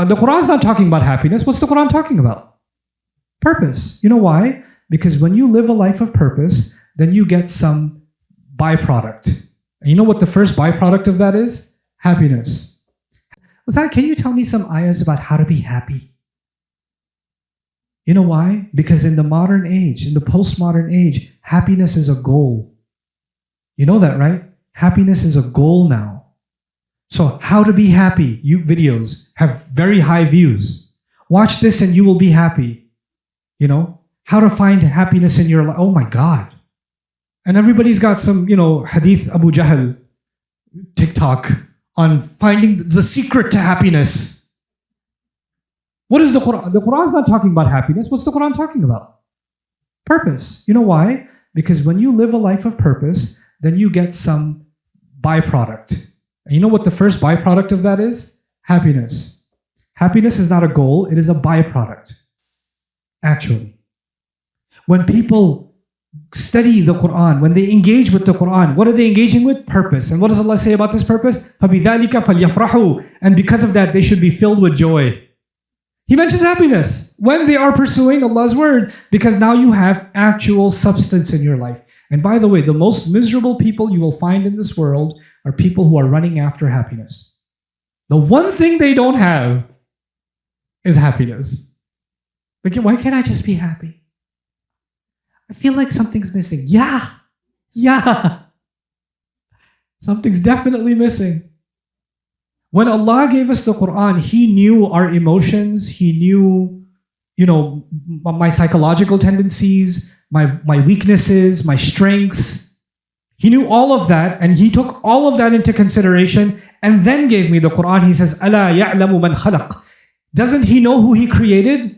The Quran's not talking about happiness. What's the Quran talking about? Purpose. You know why? Because when you live a life of purpose, then you get some byproduct. And you know what the first byproduct of that is? Happiness. Can you tell me some ayahs about how to be happy? You know why? Because in the modern age, in the postmodern age, happiness is a goal. You know that, right? Happiness is a goal now. So how to be happy, videos have very high views. Watch this and you will be happy. You know, how to find happiness in your life. Oh my God. And everybody's got some, Hadith Abu Jahl TikTok on finding the secret to happiness. What is the Quran? The Quran's not talking about happiness. What's the Quran talking about? Purpose. You know why? Because when you live a life of purpose, then you get some byproduct. And you know what the first byproduct of that is? Happiness. Happiness is not a goal, it is a byproduct. Actually. When people study the Quran, when they engage with the Quran, what are they engaging with? Purpose. And what does Allah say about this purpose? فَبِذَلِكَ فَلْيَفْرَحُوا. And because of that, they should be filled with joy. He mentions happiness when they are pursuing Allah's word, because now you have actual substance in your life. And by the way, the most miserable people you will find in this world are people who are running after happiness. The one thing they don't have is happiness. Like, why can't I just be happy? I feel like something's missing. Yeah. Something's definitely missing. When Allah gave us the Quran, He knew our emotions. He knew, my psychological tendencies, my weaknesses, my strengths. He knew all of that, and He took all of that into consideration and then gave me the Quran. He says, أَلَا يَعْلَمُ مَنْ خَلَقَ. Doesn't He know who He created?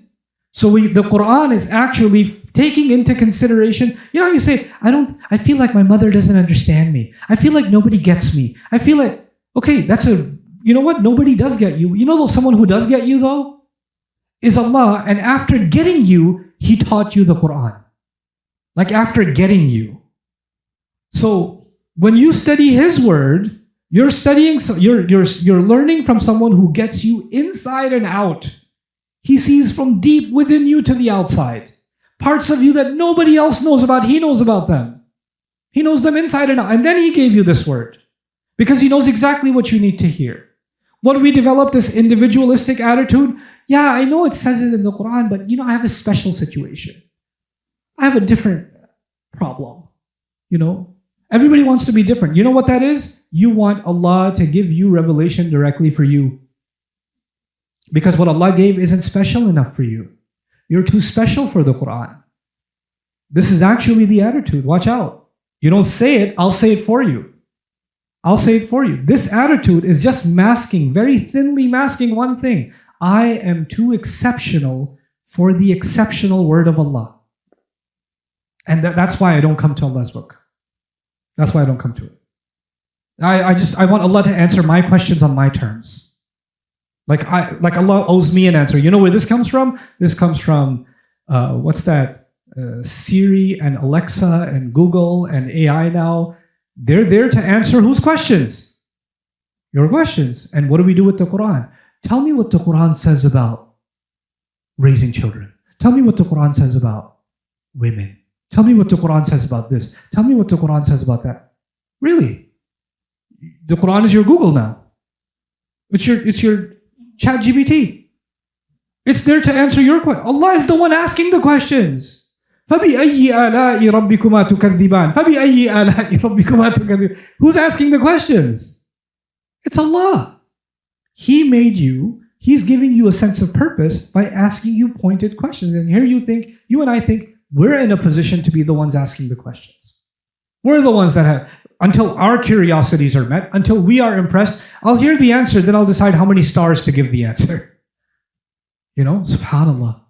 So the Quran is actually taking into consideration. You know how you say, I feel like my mother doesn't understand me. I feel like nobody gets me. I feel like, okay, you know what? Nobody does get you. You know someone who does get you though? Is Allah. And after getting you, He taught you the Quran. Like after getting you. So when you study His word, you're learning from someone who gets you inside and out. He sees from deep within you to the outside. Parts of you that nobody else knows about, He knows about them. He knows them inside and out. And then He gave you this word. Because He knows exactly what you need to hear. When we develop this individualistic attitude, yeah, I know it says it in the Quran, but I have a special situation. I have a different problem. Everybody wants to be different. You know what that is? You want Allah to give you revelation directly for you. Because what Allah gave isn't special enough for you. You're too special for the Quran. This is actually the attitude. Watch out. You don't say it, I'll say it for you. I'll say it for you. This attitude is just masking, very thinly masking one thing. I am too exceptional for the exceptional word of Allah. And that's why I don't come to Allah's book. That's why I don't come to it. I want Allah to answer my questions on my terms. Like Allah owes me an answer. You know where this comes from? This comes from, Siri and Alexa and Google and AI now. They're there to answer whose questions? Your questions. And what do we do with the Quran? Tell me what the Quran says about raising children. Tell me what the Quran says about women. Tell me what the Quran says about this. Tell me what the Quran says about that. Really? The Quran is your Google now. It's your ChatGPT. It's there to answer your question. Allah is the one asking the questions. فَبِأَيِّ آلَاءِ رَبِّكُمَا تُكَذِّبَانِ فَبِأَيِّ آلَاءِ رَبِّكُمَا تُكَذِّبَانِ. Who's asking the questions? It's Allah. He made you. He's giving you a sense of purpose by asking you pointed questions. And here you and I think, we're in a position to be the ones asking the questions. We're the ones that have, until our curiosities are met, until we are impressed, I'll hear the answer, then I'll decide how many stars to give the answer. SubhanAllah.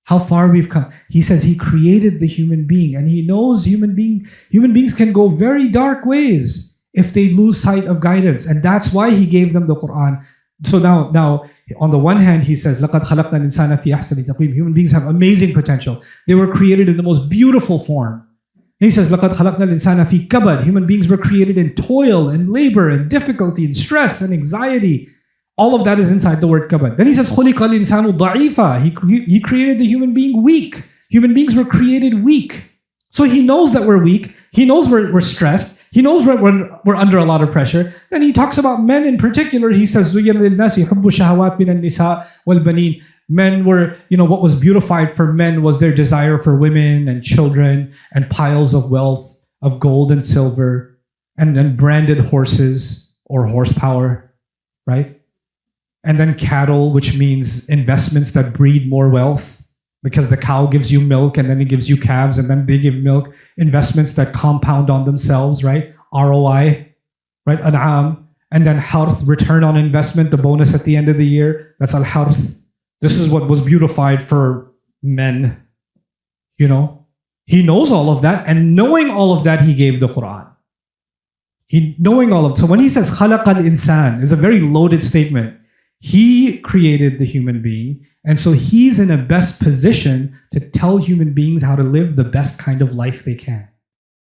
How far we've come. He says He created the human being, and He knows human beings can go very dark ways if they lose sight of guidance. And that's why He gave them the Quran. So now on the one hand, He says, لَقَدْ خَلَقْنَا الْإِنسَانَ فِي أَحْسَنِ تَقْوِيمٍ. Human beings have amazing potential. They were created in the most beautiful form. And He says, لَقَدْ خَلَقْنَا الْإِنسَانَ فِي كَبَدٍ. Human beings were created in toil and labor and difficulty and stress and anxiety. All of that is inside the word kabad. Then he says, خُلِقَ الْإِنسَانُ ضَعِيفًا. He created the human being weak. Human beings were created weak. So he knows that we're weak. He knows we're stressed. He knows we're under a lot of pressure. Then he talks about men in particular. He says, زُيِّنَ لِلنَّاسِ حُبُّ الشَّهَوَاتِ مِنَ النِّسَاءِ وَالْبَنِينَ. Men were, what was beautified for men was their desire for women and children and piles of wealth, of gold and silver, and then branded horses or horsepower, right? And then cattle, which means investments that breed more wealth, because the cow gives you milk and then it gives you calves and then they give milk. Investments that compound on themselves, right? ROI, right? An'am. And then harth, return on investment, the bonus at the end of the year. That's al-harth. This is what was beautified for men. He knows all of that, and knowing all of that, he gave the Quran. So when he says خَلَقَ الْإِنسَانِ, is a very loaded statement. He created the human being, and so he's in a best position to tell human beings how to live the best kind of life they can.